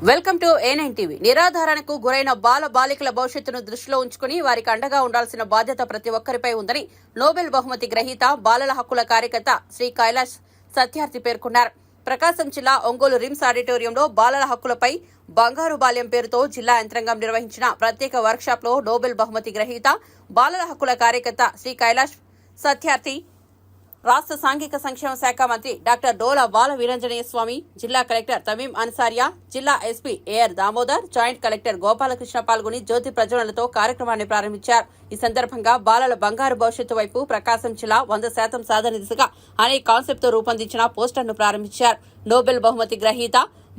Welcome to A9 TV. నిరాధారణకు గురైన బాల బాలికల భవిష్యత్తును దృష్టిలో ఉంచుకుని వారికి అండగా ఉండాల్సిన బాధ్యత ప్రతి ఒక్కరిపై ఉందని నోబెల్ బహుమతి గ్రహీత బాలల హక్కుల కార్యకర్త శ్రీ కైలాష్ సత్యార్థి పేర్కొన్నారు. ప్రకాశం జిల్లా ఒంగోలు రిమ్స్ ఆడిటోరియంలో బాలల హక్కులపై బంగారు బాల్యం పేరుతో జిల్లా యంత్రాంగం నిర్వహించిన ప్రత్యేక వర్క్షాప్ లో నోబెల్ బహుమతి గ్రహీత బాలల హక్కుల కార్యకర్త శ్రీ కైలాష్ సత్యార్థి, రాష్ట్ర సాంఘిక సంక్షేమ శాఖ మంత్రి డాక్టర్ డోలా బాల వీరంజనేయ స్వామి, జిల్లా కలెక్టర్ తమీం అన్సారియా, జిల్లా SP AR Damodar, joint collector Gopalakrishna పాల్గొని జ్యోతి ప్రజ్వలనతో కార్యక్రమాన్ని ప్రారంభించారు. ఈ సందర్భంగా బాలల బంగారు భవిష్యత్తు వైపు ప్రకాశం జిల్లా 100% సాధన దిశగా అనే కాన్సెప్ట్ తో రూపొందించిన పోస్టర్ను ప్రారంభించారు. నోబెల్ బహుమతి గ్రహీత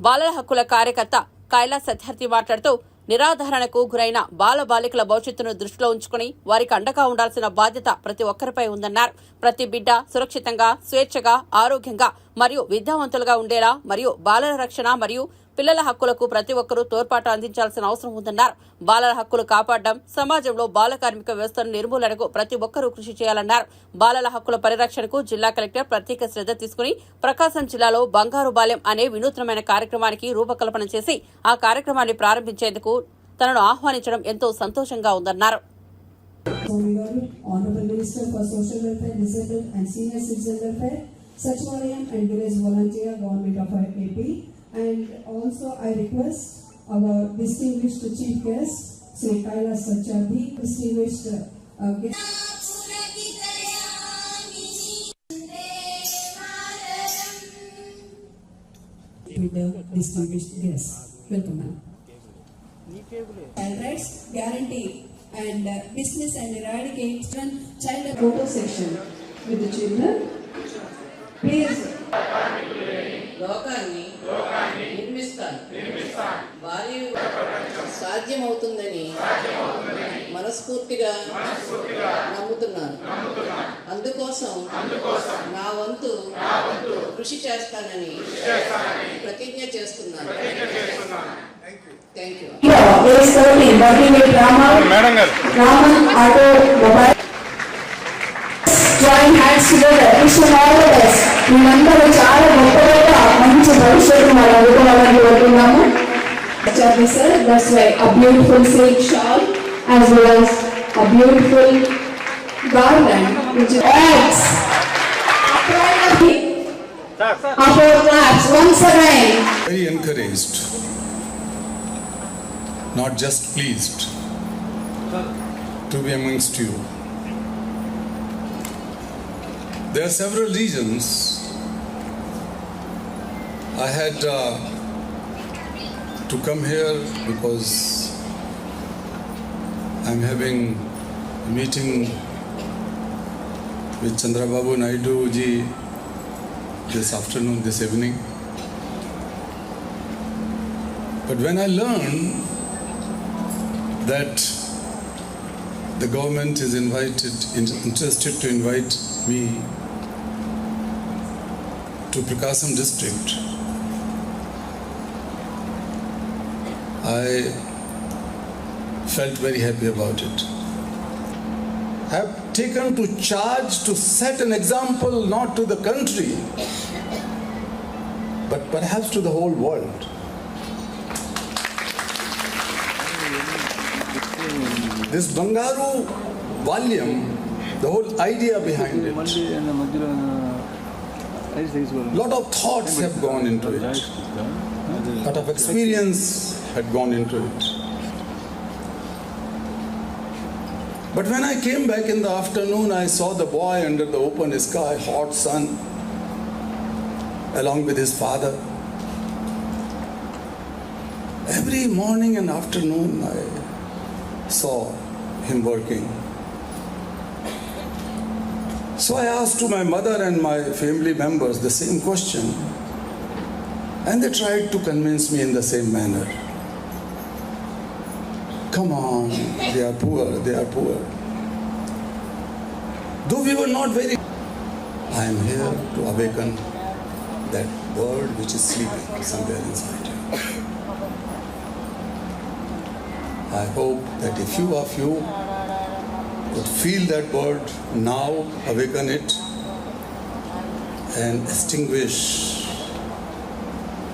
బాలల హక్కుల కార్యకర్త కైలాష్ సత్యార్థి మాట్లాడుతూ, నిరాధారణకు గురైన బాల బాలికల భవిష్యత్తును దృష్టిలో ఉంచుకుని వారికి అండగా ఉండాల్సిన బాధ్యత ప్రతి ఒక్కరిపై ఉందన్నారు. ప్రతి బిడ్డ సురక్షితంగా, స్వేచ్ఛగా, ఆరోగ్యంగా మరియు విద్యావంతులుగా ఉండేలా మరియు బాలల రక్షణ మరియు పిల్లల హక్కులకు ప్రతి ఒక్కరూ తోడ్పాటు అందించాల్సిన అవసరం ఉందన్నారు. బాలల హక్కులు కాపాడడం, సమాజంలో బాల కార్మిక వ్యవస్థను నిర్మూలనకు ప్రతి ఒక్కరూ కృషి చేయాలన్నారు. బాలల హక్కుల పరిరక్షణకు జిల్లా కలెక్టర్ ప్రత్యేక శ్రద్ధ తీసుకుని ప్రకాశం జిల్లాలో బంగారు బాల్యం అనే వినూత్నమైన కార్యక్రమానికి రూపకల్పన చేసి ఆ కార్యక్రమాన్ని ప్రారంభించేందుకు తనను ఆహ్వానించడం ఎంతో సంతోషంగా ఉందన్నారు. And also I request our distinguished chief guest, Sri Kailash Satyarthi, distinguished guest. With the distinguished guest. Welcome, ma'am. Child rights guarantee and business and eradicate child photo section with the children. Please. లోకాన్ని నిర్మిస్తాను, భారీ సాధ్యమవుతుందని మనస్ఫూర్తిగా నమ్ముతున్నాను. అందుకోసం నా వంతు కృషి చేస్తానని ప్రతిజ్ఞ చేస్తున్నాను. Thank you. Join hands together. Wish them all the best. మీరందరూ చాలా గొప్పగా మంచి భవిష్యత్తు మనం అనుకోవాలని కోరుతున్నాము. Satyarthi sir, that's why a beautiful silk shawl as well as a beautiful garland which adds upper claps once again. Very encouraged, not just pleased to be amongst you. There are several reasons. I had to come here because I'm having a meeting with Chandrababu Naidu ji this afternoon, this evening. But when I learned that the government is interested to invite me to Prakasam district, I felt very happy about it. I have taken to charge to set an example not to the country but perhaps to the whole world. This Bangaru Valyam, the whole idea behind it, lot of thoughts have gone into it, lot of experience had gone into it. But when I came back in the afternoon, I saw the boy under the open sky, hot sun, along with his father. Every morning and afternoon I saw him working. So I asked to my mother and my family members the same question, and they tried to convince me in the same manner. Come on, they are poor, they are poor. Though we were not very, I am here to awaken that bird which is sleeping somewhere inside you. I hope that if few of you would feel that bird now, awaken it and extinguish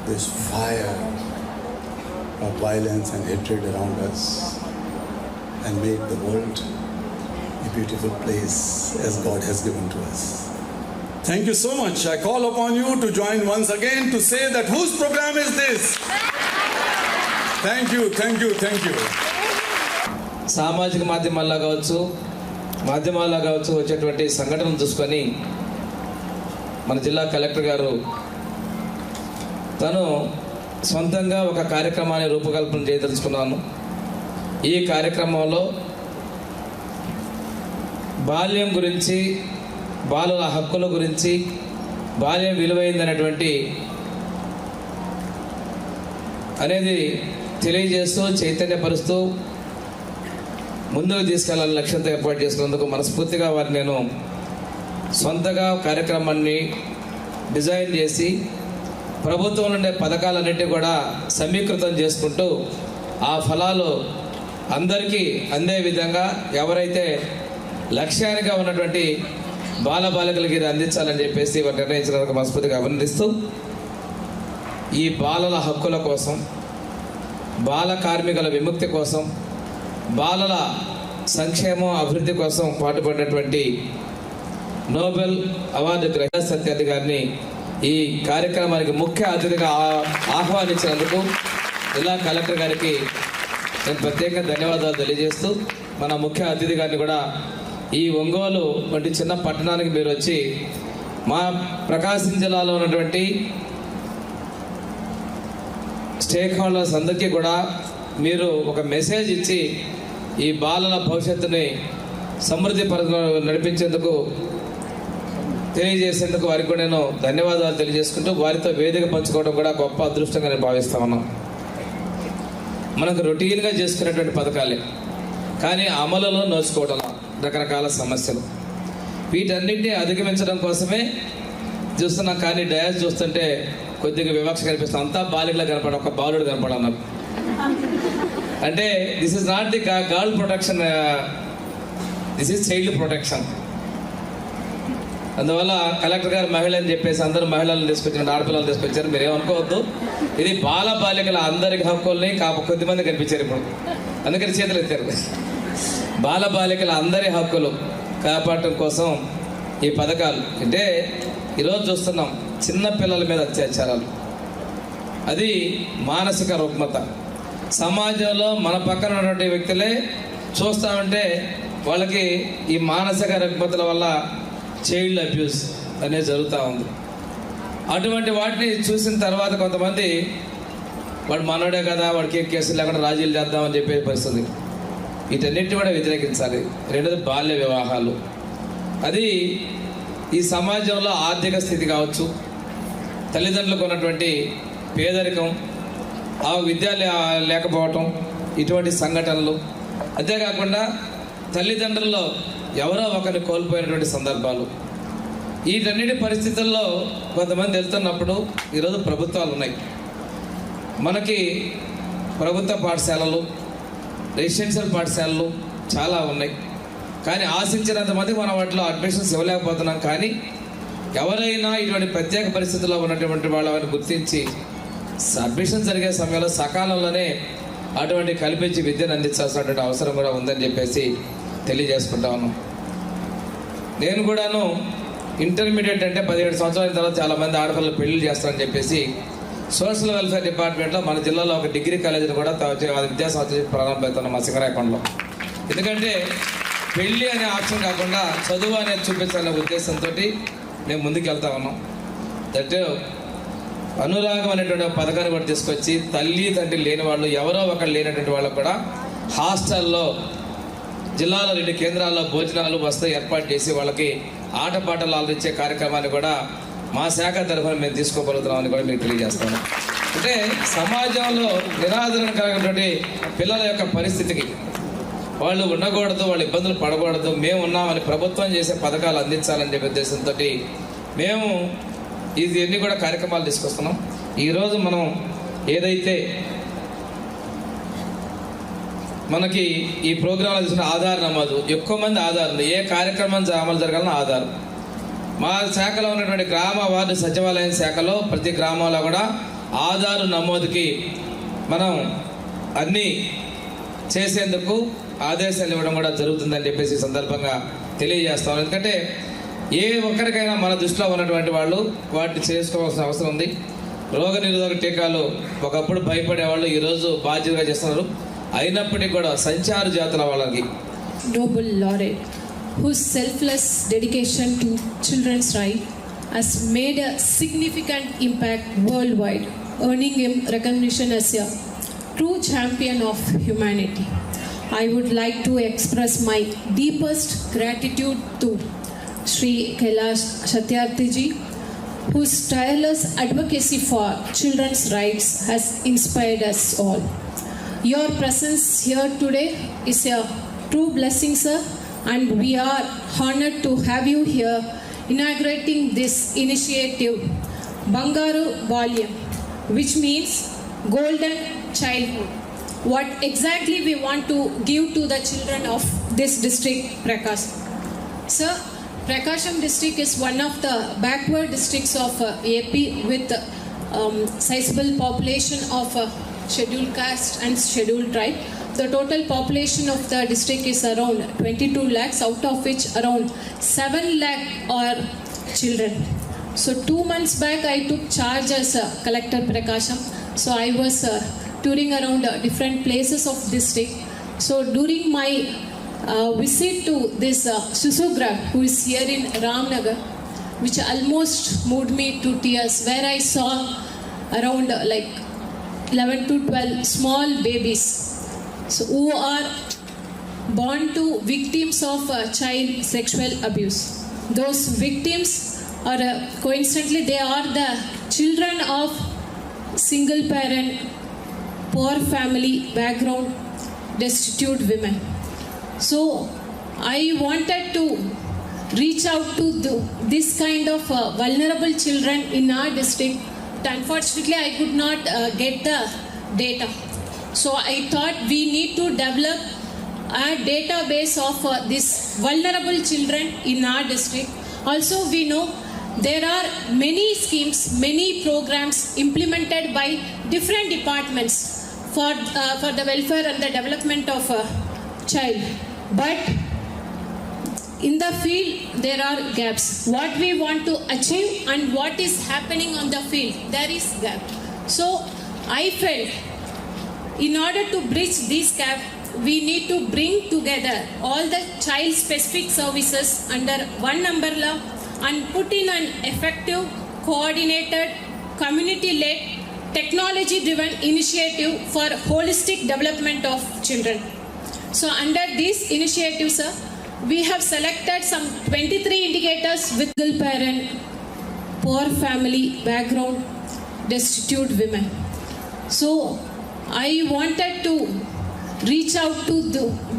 this fire of violence and hatred around us and make the world a beautiful place as God has given to us. Thank you so much. I call upon you to join once again to say that whose program is this? Thank you, thank you, thank you. సామాజిక మాధ్యమాల్లో కావచ్చు వచ్చేటువంటి సంఘటనలు చూసుకొని మన జిల్లా collector గారు తను సొంతంగా ఒక కార్యక్రమాన్ని రూపకల్పన చేయదలుచుకున్నాను. ఈ కార్యక్రమంలో బాల్యం గురించి, బాలుల హక్కుల గురించి, బాల్యం విలువైందనేటువంటి అనేది తెలియజేస్తూ చైతన్యపరుస్తూ ముందుకు తీసుకెళ్లాలని లక్ష్యంతో ఏర్పాటు చేసుకున్నందుకు మనస్ఫూర్తిగా వారిని నేను సొంతగా కార్యక్రమాన్ని డిజైన్ చేసి ప్రభుత్వం ఉండే పథకాలన్నింటినీ కూడా సమీకృతం చేసుకుంటూ ఆ ఫలాలు అందరికీ అందే విధంగా ఎవరైతే లక్ష్యానిగా ఉన్నటువంటి బాలబాలికలకి ఇది అందించాలని చెప్పేసి వారు నిర్ణయించినందుకు మనస్ఫూర్తిగా అభినందిస్తూ ఈ బాలల హక్కుల కోసం, బాల కార్మికుల విముక్తి కోసం, బాలల సంక్షేమం అభివృద్ధి కోసం పాటుపడినటువంటి నోబెల్ అవార్డు గ్రహీత సత్యార్థి గారిని ఈ కార్యక్రమానికి ముఖ్య అతిథిగా ఆహ్వానించినందుకు జిల్లా కలెక్టర్ గారికి నేను ప్రత్యేకంగా ధన్యవాదాలు తెలియజేస్తూ మన ముఖ్య అతిథి గారిని కూడా ఈ ఒంగోలు వంటి చిన్న పట్టణానికి మీరు వచ్చి మా ప్రకాశం జిల్లాలో ఉన్నటువంటి స్టేక్ హోల్డర్స్ అందరికీ కూడా మీరు ఒక మెసేజ్ ఇచ్చి ఈ బాలల భవిష్యత్తుని సమృద్ధి నడిపించేందుకు తెలియజేసేందుకు వారికి కూడా నేను ధన్యవాదాలు తెలియజేసుకుంటూ వారితో వేదిక పంచుకోవడం కూడా గొప్ప అదృష్టంగా నేను భావిస్తా ఉన్నాను. మనకు రొటీన్గా చేసుకునేటువంటి పథకాలే, కానీ అమలులో నోచుకోవడం రకరకాల సమస్యలు, వీటన్నింటినీ అధిగమించడం కోసమే చూస్తున్నాం. కానీ డయాస్ చూస్తుంటే కొద్దిగా వివక్ష కనిపిస్తుంది. అంతా బాలికలా కనపడ, ఒక బాలుడు కనపడ నాకు. అంటే this is not the girl protection, this is child protection. అందువల్ల కలెక్టర్ గారు మహిళ అని చెప్పేసి అందరూ మహిళలను తీసుకొచ్చారు, ఆడపిల్లలు తీసుకొచ్చారు. మీరేమనుకోవద్దు, ఇది బాల బాలికల అందరికి హక్కుల్ని కొద్దిమంది కనిపించారు ఇప్పుడు, అందుకని చేతులు ఎత్తారు. బాల బాలికల అందరి హక్కులు కాపాడటం కోసం ఈ పథకాలు. అంటే ఈరోజు చూస్తున్నాం చిన్న పిల్లల మీద అత్యాచారాలు, అది మానసిక రుగ్మత. సమాజంలో మన పక్కన ఉన్నటువంటి వ్యక్తులే చూస్తామంటే వాళ్ళకి ఈ మానసిక రుగ్మతల వల్ల చైల్డ్ అబ్యూస్ అనేది జరుగుతూ ఉంది. అటువంటి వాటిని చూసిన తర్వాత కొంతమంది వాడు మనోడే కదా, వాడికి కేసులు లేకుండా రాజీలు చేద్దామని చెప్పే పరిస్థితి. వీటన్నిటిని కూడా వ్యతిరేకించాలి. రెండోది బాల్య వివాహాలు. అది ఈ సమాజంలో ఆర్థిక స్థితి కావచ్చు, తల్లిదండ్రులకు ఉన్నటువంటి పేదరికం, ఆ విద్య లేకపోవటం, ఇటువంటి సంఘటనలు. అంతేకాకుండా తల్లిదండ్రుల్లో ఎవరో ఒకరిని కోల్పోయినటువంటి సందర్భాలు. వీటన్నిటి పరిస్థితుల్లో కొంతమంది వెళ్తున్నప్పుడు ఈరోజు ప్రభుత్వాలు ఉన్నాయి. మనకి ప్రభుత్వ పాఠశాలలు, రెసిడెన్షియల్ పాఠశాలలు చాలా ఉన్నాయి. కానీ ఆశించినంత మంది మనం వాటిలో అడ్మిషన్స్ ఇవ్వలేకపోతున్నాం. కానీ ఎవరైనా ఇటువంటి ప్రత్యేక పరిస్థితుల్లో ఉన్నటువంటి వాళ్ళని గుర్తించి అడ్మిషన్ జరిగే సమయంలో సకాలంలోనే అటువంటి కల్పించి విద్యను అందించాల్సినటువంటి అవసరం కూడా ఉందని చెప్పేసి తెలియజేసుకుంటా ఉన్నాం. నేను కూడాను ఇంటర్మీడియట్ అంటే 17 సంవత్సరాల తర్వాత చాలామంది ఆడపిల్లలు పెళ్లిళ్ళు చేస్తారని చెప్పేసి సోషల్ వెల్ఫేర్ డిపార్ట్మెంట్లో మన జిల్లాలో ఒక డిగ్రీ కాలేజీని కూడా విద్యా సంవత్సరం ప్రారంభమవుతున్నాం మా సింగరాయకొండలో. ఎందుకంటే పెళ్ళి అనే ఆప్షన్ కాకుండా చదువు అనేది చూపించాలనే ఉద్దేశంతో మేము ముందుకు వెళ్తా ఉన్నాం. దట్ అనురాగం అనేటువంటి పథకాన్ని కూడా తీసుకొచ్చి తల్లి తండ్రి లేని వాళ్ళు, ఎవరో ఒకరు లేనటువంటి వాళ్ళకు కూడా హాస్టల్లో జిల్లాలో 2 కేంద్రాల్లో భోజనాలు వసతి ఏర్పాటు చేసి వాళ్ళకి ఆటపాటలు ఆలోచించే కార్యక్రమాన్ని కూడా మా శాఖ తరఫున మేము తీసుకోగలుగుతున్నామని కూడా మీకు తెలియజేస్తాను. అంటే సమాజంలో నిరాదరణ కలిగినటువంటి పిల్లల యొక్క పరిస్థితికి వాళ్ళు ఉండకూడదు, వాళ్ళు ఇబ్బందులు పడకూడదు, మేము ఉన్నామని ప్రభుత్వం చేసే పథకాలు అందించాలని చెప్పే ఉద్దేశంతో మేము ఇవన్నీ కూడా కార్యక్రమాలు తీసుకొస్తున్నాం. ఈరోజు మనం ఏదైతే మనకి ఈ ప్రోగ్రాంలో చూసిన ఆధార్ నమోదు, ఎక్కువ మంది ఆధార్లు, ఏ కార్యక్రమం అమలు జరగాలన్నా ఆధార్. మా శాఖలో ఉన్నటువంటి గ్రామ వార్డు సచివాలయం శాఖలో ప్రతి గ్రామంలో కూడా ఆధార్ నమోదుకి మనం అన్నీ చేసేందుకు ఆదేశాలు ఇవ్వడం కూడా జరుగుతుందని చెప్పేసి ఈ సందర్భంగా తెలియజేస్తాం. ఎందుకంటే ఏ ఒక్కరికైనా మన దృష్టిలో ఉన్నటువంటి వాళ్ళు వాటిని చేసుకోవాల్సిన అవసరం ఉంది. రోగ నిరోధక టీకాలు ఒకప్పుడు భయపడేవాళ్ళు ఈరోజు బాధ్యతగా చేస్తున్నారు. అయినప్పటికీ కూడా సంచార జాతుల వాళ్ళకి Nobel laureate whose selfless dedication to children's rights has made a significant impact worldwide, earning him recognition as a true champion of humanity. I would like to express my deepest gratitude to Sri Kailash Satyarthi ji, whose tireless advocacy for children's rights has inspired us all. Your presence here today is a true blessing, sir, and we are honored to have you here inaugurating this initiative, Bangaru Balyam, which means golden childhood. What exactly we want to give to the children of this district, Prakasham? Sir, Prakasham district is one of the backward districts of AP with sizable population of scheduled caste and scheduled tribe. The total population of the district is around 22 lakhs, out of which around 7 lakh are children. So 2 months back I took charge as Collector Prakasham. So I was touring around different places of district. So during my visit to this Susugra, who is here in Ramnagar, which almost moved me to tears, where I saw around like 11 to 12 small babies, so who are born to victims of child sexual abuse. Those victims are coincidentally they are the children of single parent, poor family background, destitute women. So I wanted to reach out to this kind of vulnerable children in our district. But unfortunately, I could not get the data. So I thought we need to develop a database of these vulnerable children in our district. Also, we know there are many schemes, many programs implemented by different departments for the welfare and the development of a child. But in the field, there are gaps. What we want to achieve and what is happening on the field, there is gap. So I felt in order to bridge this gap, we need to bring together all the child-specific services under one umbrella and put in an effective, coordinated, community-led, technology-driven initiative for holistic development of children. So under this initiative, sir, we have selected some 23 indicators with single parent, poor family background, destitute women. So I wanted to reach out to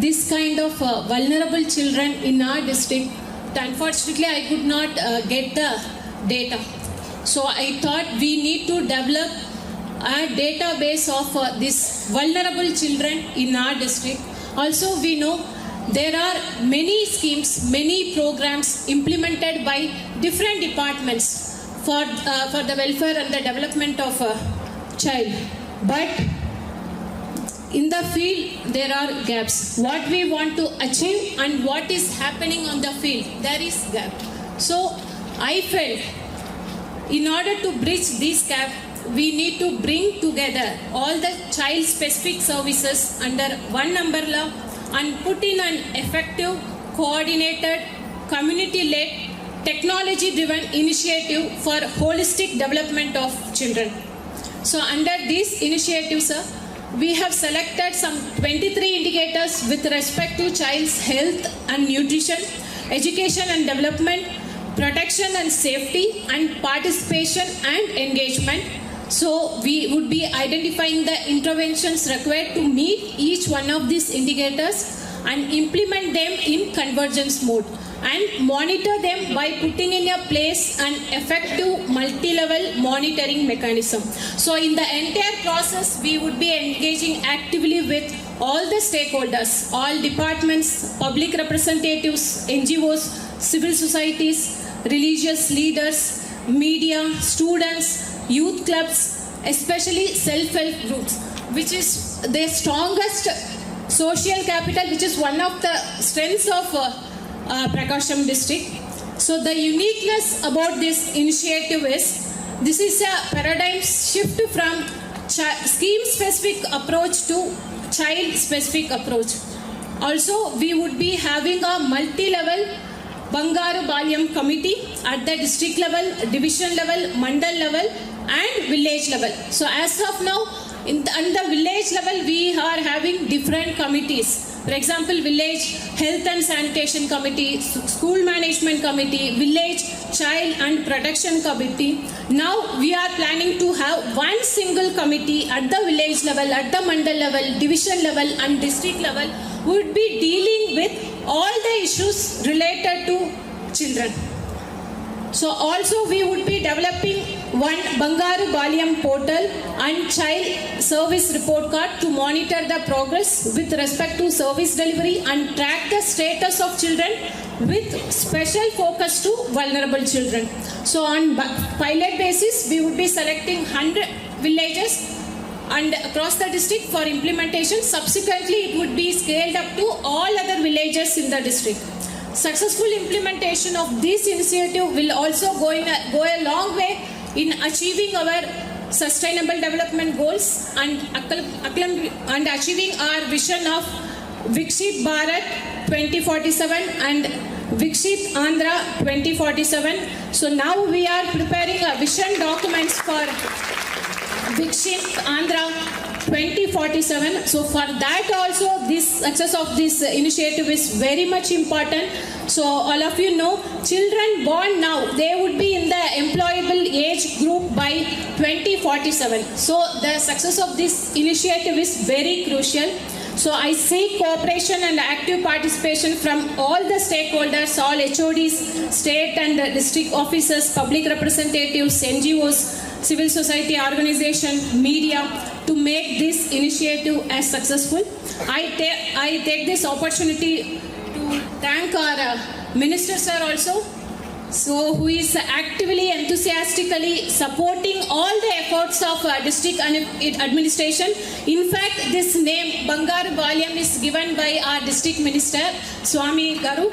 this kind of vulnerable children in our district. But unfortunately, I could not get the data. So I thought we need to develop a database of these vulnerable children in our district. Also, we know there are many schemes, many programs implemented by different departments for the welfare and the development of a child. But in the field, there are gaps. What we want to achieve and what is happening on the field, there is gap. So I felt in order to bridge this gap, we need to bring together all the child-specific services under one umbrella and put in an effective, coordinated, community-led, technology-driven initiative for holistic development of children. So under this initiative, sir, we have selected some 23 indicators with respect to child's health and nutrition, education and development, protection and safety, and participation and engagement. So we would be identifying the interventions required to meet each one of these indicators and implement them in convergence mode and monitor them by putting in a place an effective multi-level monitoring mechanism. So in the entire process, we would be engaging actively with all the stakeholders, all departments, public representatives, NGOs, civil societies, religious leaders, media, students, youth clubs, especially self-help groups, which is the strongest social capital, which is one of the strengths of Prakasham district. So the uniqueness about this initiative is this is a paradigm shift from scheme specific approach to child specific approach. Also, we would be having a multi-level Bangaru Balyam committee at the district level, division level, mandal level and village level. So as of now, on the village level, we are having different committees. For example, village health and sanitation committee, school management committee, village child and protection committee. Now we are planning to have one single committee at the village level, at the mandal level, division level and district level, who would be dealing with all the issues related to children. So also we would be developing one Bangaru Balyam portal and child service report card to monitor the progress with respect to service delivery and track the status of children with special focus to vulnerable children. So on pilot basis, we would be selecting 100 villages and across the district for implementation. Subsequently, it would be scaled up to all other villages in the district. Successful implementation of this initiative will also go a long way in achieving our sustainable development goals and achieving our vision of Viksit Bharat 2047 and Viksit Andhra 2047. So now we are preparing a vision documents for Viksit Andhra 2047. So for that also, this success of this initiative is very much important. So all of you know, children born now, they would be in the employable age group by 2047. So the success of this initiative is very crucial. So I seek cooperation and active participation from all the stakeholders, all HODs, state and district officers, public representatives, NGOs, civil society organization, media, to make this initiative as successful. I take this opportunity to thank our Minister sir also, so who is actively, enthusiastically supporting all the efforts of district administration. In fact, this name Bangaru Balyam is given by our district minister, Swami Garu.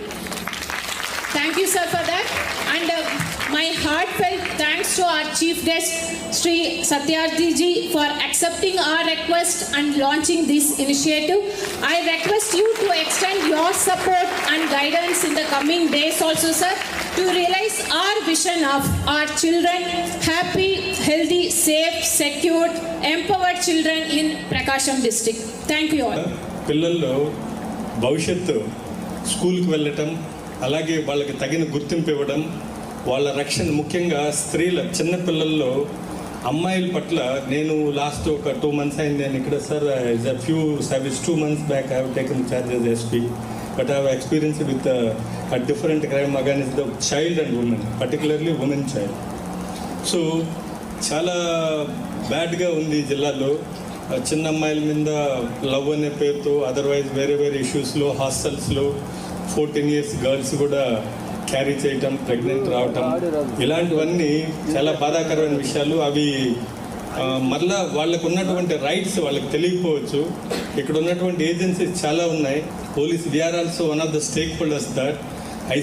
Thank you sir for that. And my heartfelt thanks to our chief guest Sri Satyarthi ji for accepting our request and launching this initiative. I request you to extend your support and guidance in the coming days also sir, to realize our vision of our children, happy, healthy, safe, secured, empowered children in Prakasham district. Thank you all. పిల్లల్లో భవిష్యత్తు స్కూల్కి వెళ్ళటం, అలాగే వాళ్ళకి తగిన గుర్తింపు ఇవ్వడం, వాళ్ళ రక్షణ, ముఖ్యంగా స్త్రీల చిన్నపిల్లల్లో అమ్మాయిల పట్ల నేను లాస్ట్ ఒక 2 months అయింది నేను ఇక్కడ sir few service 2 months back I have taken charge as SP, but I have experience with different crime against the child and women, particularly women child. So చాలా బ్యాడ్గా ఉంది ఈ జిల్లాలో. చిన్న అమ్మాయిల మీద లవ్ అనే పేరుతో, అదర్వైజ్ వేరే వేరే ఇష్యూస్లో, హాస్టల్స్లో 14 years గర్ల్స్ కూడా క్యారీ చేయటం, ప్రెగ్నెంట్ రావటం, ఇలాంటివన్నీ చాలా బాధాకరమైన విషయాలు. అవి మళ్ళా వాళ్ళకు ఉన్నటువంటి రైట్స్ వాళ్ళకి తెలియకపోవచ్చు. ఇక్కడ ఉన్నటువంటి ఏజెన్సీస్ చాలా ఉన్నాయి. Police, we're also one of the stakeholders that I